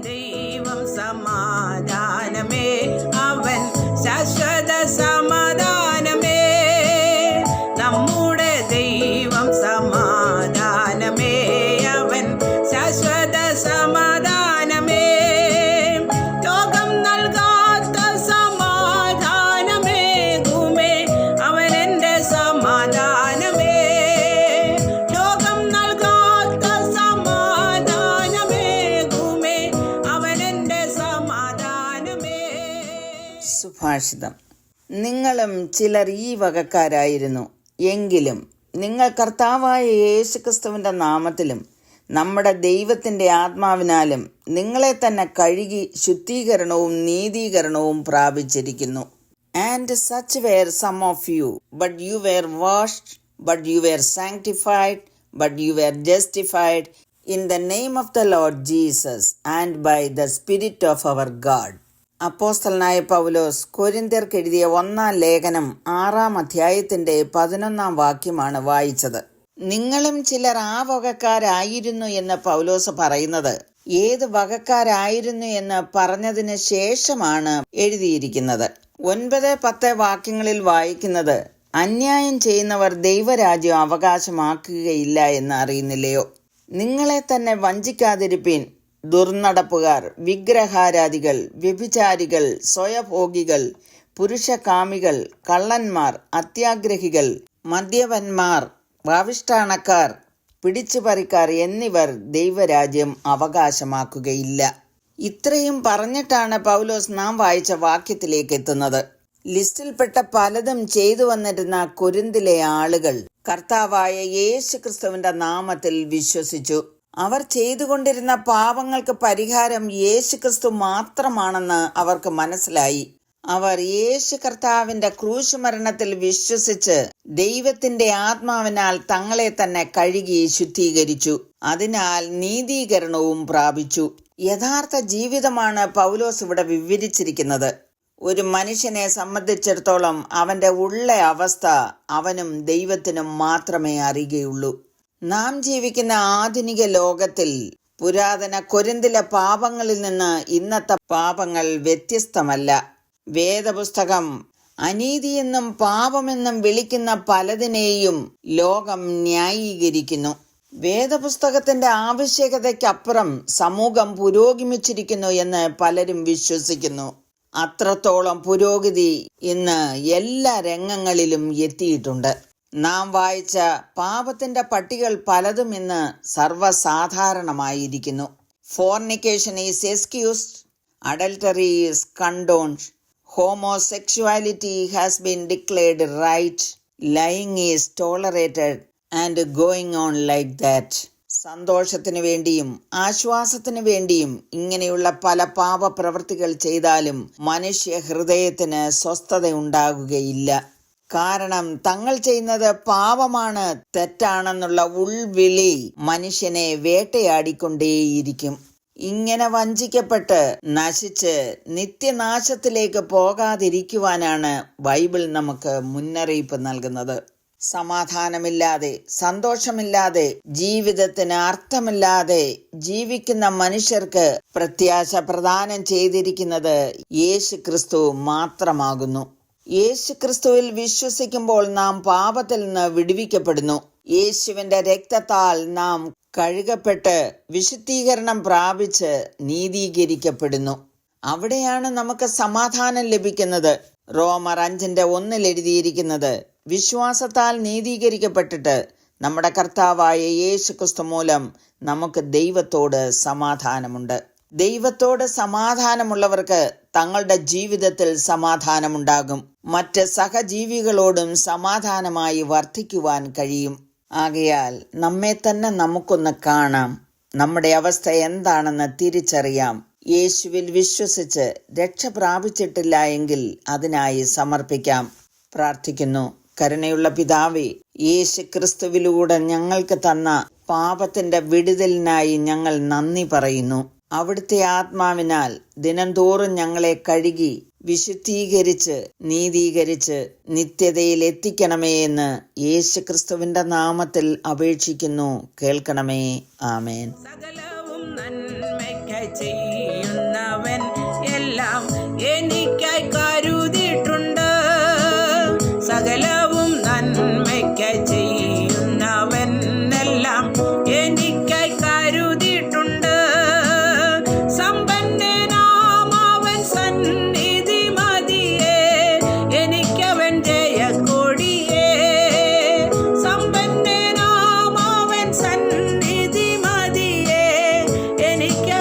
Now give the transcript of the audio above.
ദൈവം സമാധാനമേ, അവൻ ശാശ്വത സമാധാനമേ. നമ്മുടെ ദൈവം സമാധാനമേ, അവൻ ശാശ്വത സമാധാനമേ. ലോകം നൽകാത്ത സമാധാനമേകുമേ, അവൻ എൻ്റെ സമാധാനമേ. ലോകം നൽകാത്ത സമാധാനമേകുമേ, അവൻ എൻ്റെ സമാധാനമേ. സുഭാഷിതം. നിങ്ങളും ചിലർ ഈ വകക്കാരായിരുന്നു. എങ്കിലും നിങ്ങൾ കർത്താവായ യേശുക്രിസ്തുവിന്റെ നാമത്തിലും നമ്മുടെ ദൈവത്തിന്റെ ആത്മാവിനാലും നിങ്ങളെ തന്നെ കഴുകി ശുദ്ധീകരണവും നീതീകരണവും പ്രാപിച്ചിരിക്കുന്നു. And such were some of you, but you were washed, but you were sanctified, but you were justified in the name of the Lord Jesus and by the Spirit of our God. അപ്പോസ്തലനായ പൗലോസ് കൊരിന്ത്യർക്ക് എഴുതിയ 1-ാം ലേഖനം 6-ാം അധ്യായത്തിന്റെ 11-ാം വാക്യമാണ് വായിച്ചത്. നിങ്ങളും ചിലർ ആ വകക്കാരായിരുന്നു എന്ന് പൗലോസ് പറയുന്നത് ഏത് വകക്കാരായിരുന്നു എന്ന് പറഞ്ഞതിന് ശേഷമാണ് എഴുതിയിരിക്കുന്നത്. 9-10 വാക്യങ്ങളിൽ വായിക്കുന്നത്, അന്യായം ചെയ്യുന്നവർ ദൈവരാജ്യം അവകാശമാക്കുകയില്ല എന്ന് അറിയുന്നില്ലയോ? നിങ്ങളെ തന്നെ വഞ്ചിക്കാതിരിപ്പീൻ. ദുർനടപ്പുകാർ, വിഗ്രഹാരാധികൾ, വ്യഭിചാരികൾ, സ്വയഭോഗികൾ, പുരുഷകാമികൾ, കള്ളന്മാർ, അത്യാഗ്രഹികൾ, മദ്യപന്മാർ, വാവിഷ്ഠാണക്കാർ, പിടിച്ചുപറിക്കാർ എന്നിവർ ദൈവരാജ്യം അവകാശമാക്കുകയില്ല. ഇത്രയും പറഞ്ഞിട്ടാണ് പൗലോസ് നാം വായിച്ച വാക്യത്തിലേക്ക് എത്തുന്നത്. ലിസ്റ്റിൽപ്പെട്ട പലതും ചെയ്തു വന്നിരുന്ന കൊരിന്തിലെ ആളുകൾ കർത്താവായ യേശുക്രിസ്തുവിന്റെ നാമത്തിൽ വിശ്വസിച്ചു. അവർ ചെയ്തുകൊണ്ടിരുന്ന പാപങ്ങൾക്ക് പരിഹാരം യേശുക്രിസ്തു മാത്രമാണെന്ന് അവർക്ക് മനസ്സിലായി. അവർ യേശു കർത്താവിന്റെ ക്രൂശുമരണത്തിൽ വിശ്വസിച്ച് ദൈവത്തിന്റെ ആത്മാവിനാൽ തങ്ങളെ തന്നെ കഴുകി ശുദ്ധീകരിച്ചു. അതിനാൽ നീതീകരണവും പ്രാപിച്ചു. യഥാർത്ഥ ജീവിതമാണ് പൗലോസ് ഇവിടെ വിവരിച്ചിരിക്കുന്നത്. ഒരു മനുഷ്യനെ സംബന്ധിച്ചിടത്തോളം അവന്റെ ഉള്ള അവസ്ഥ അവനും ദൈവത്തിനും മാത്രമേ അറിയുകയുള്ളൂ. നാം ജീവിക്കുന്ന ആധുനിക ലോകത്തിൽ പുരാതന കൊരിന്തിലെ പാപങ്ങളിൽ നിന്ന് ഇന്നത്തെ പാപങ്ങൾ വ്യത്യസ്തമല്ല. വേദപുസ്തകം അനീതിയെന്നും പാപമെന്നും വിളിക്കുന്ന പലതിനെയും ലോകം ന്യായീകരിക്കുന്നു. വേദപുസ്തകത്തിന്റെ ആവശ്യകതയ്ക്കപ്പുറം സമൂഹം പുരോഗമിച്ചിരിക്കുന്നു എന്ന് പലരും വിശ്വസിക്കുന്നു. അത്രത്തോളം പുരോഗതി ഇന്ന് എല്ലാ രംഗങ്ങളിലും എത്തിയിട്ടുണ്ട്. നാം വായിച്ച പാപത്തിന്റെ പട്ടികൾ പലതും ഇന്ന് സർവ്വസാധാരണമായിരിക്കുന്നു. Fornication is excused, adultery is condoned, homosexuality has been declared right, lying is tolerated and going on like that. സന്തോഷത്തിനു വേണ്ടിയും ആശ്വാസത്തിനു വേണ്ടിയും ഇങ്ങനെയുള്ള പല പാപപ്രവൃത്തികൾ ചെയ്താലും മനുഷ്യ ഹൃദയത്തിന് സ്വസ്ഥതയുണ്ടാകുകയില്ല. കാരണം തങ്ങൾ ചെയ്യുന്നത് പാപമാണ്, തെറ്റാണെന്നുള്ള ഉൾവിളി മനുഷ്യനെ വേട്ടയാടിക്കൊണ്ടേയിരിക്കും. ഇങ്ങനെ വഞ്ചിക്കപ്പെട്ട് നശിച്ച് നിത്യനാശത്തിലേക്ക് പോകാതിരിക്കുവാനാണ് ബൈബിൾ നമുക്ക് മുന്നറിയിപ്പ് നൽകുന്നത്. സമാധാനമില്ലാതെ, സന്തോഷമില്ലാതെ, ജീവിതത്തിന് അർത്ഥമില്ലാതെ ജീവിക്കുന്ന മനുഷ്യർക്ക് പ്രത്യാശ പ്രദാനം ചെയ്തിരിക്കുന്നത് യേശുക്രിസ്തു മാത്രമാകുന്നു. യേശുക്രിസ്തുവിൽ വിശ്വസിക്കുമ്പോൾ നാം പാപത്തിൽ നിന്ന് വിടുവിക്കപ്പെടുന്നു. യേശുവിന്റെ രക്തത്താൽ നാം കഴുകപ്പെട്ട് വിശുദ്ധീകരണം പ്രാപിച്ച് നീതീകരിക്കപ്പെടുന്നു. അവിടെയാണ് നമുക്ക് സമാധാനം ലഭിക്കുന്നത്. റോമർ 5:1 എഴുതിയിരിക്കുന്നത്, വിശ്വാസത്താൽ നീതീകരിക്കപ്പെട്ടിട്ട് നമ്മുടെ കർത്താവായ യേശുക്രിസ്തു മൂലം നമുക്ക് ദൈവത്തോട് സമാധാനമുണ്ട്. ദൈവത്തോട് സമാധാനമുള്ളവർക്ക് തങ്ങളുടെ ജീവിതത്തിൽ സമാധാനമുണ്ടാകും. മറ്റ് സഹജീവികളോടും സമാധാനമായി വർദ്ധിക്കുവാൻ കഴിയും. ആകയാൽ നമ്മെ തന്നെ നമുക്കൊന്ന് കാണാം. നമ്മുടെ അവസ്ഥ എന്താണെന്ന് തിരിച്ചറിയാം. യേശുവിൽ വിശ്വസിച്ച് രക്ഷ പ്രാപിച്ചിട്ടില്ല എങ്കിൽ അതിനായി സമർപ്പിക്കാം. പ്രാർത്ഥിക്കുന്നു. കരുണയുള്ള പിതാവേ, യേശു ക്രിസ്തുവിലൂടെ ഞങ്ങൾക്ക് തന്ന പാപത്തിന്റെ വിടുതലിനായി ഞങ്ങൾ നന്ദി പറയുന്നു. അവിടുത്തെ ആത്മാവിനാൽ ദിനംതോറും ഞങ്ങളെ കഴുകി വിശുദ്ധീകരിച്ച് നീതീകരിച്ച് നിത്യതയിൽ എത്തിക്കണമേ എന്ന് യേശുക്രിസ്തുവിന്റെ നാമത്തിൽ അപേക്ഷിക്കുന്നു. കേൾക്കണമേ. ആമേൻ. സകലവും നന്മയ്ക്ക നന്മയ്ക്കായി ചെയ്യുന്നവൻ എല്ലാം എനിക്കായി കരുതിയിട്ടുണ്ട്. സകലവും നന്മയ്ക്കായി ചെയ്യുന്നവൻ എല്ലാം എനിക്കായി കരുതിയിട്ടുണ്ട്. സമ്പന്നനാം അവൻ സന്നിധി മതിയേ, എനിക്കവൻ ജയക്കൊടിയേ. സമ്പന്നനാം അവൻ സന്നിധി മതിയേ, എനിക്കവൻ